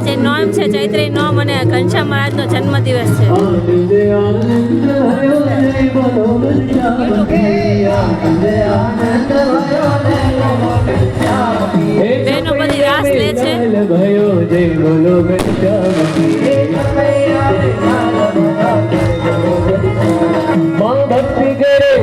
આજે નોમ છે, ચૈત્રી નોમ, અને ઘનશ્યામ મહારાજનો જન્મદિવસ છે. બહેનો બધી રાસ લે છે. ભક્તિ કરે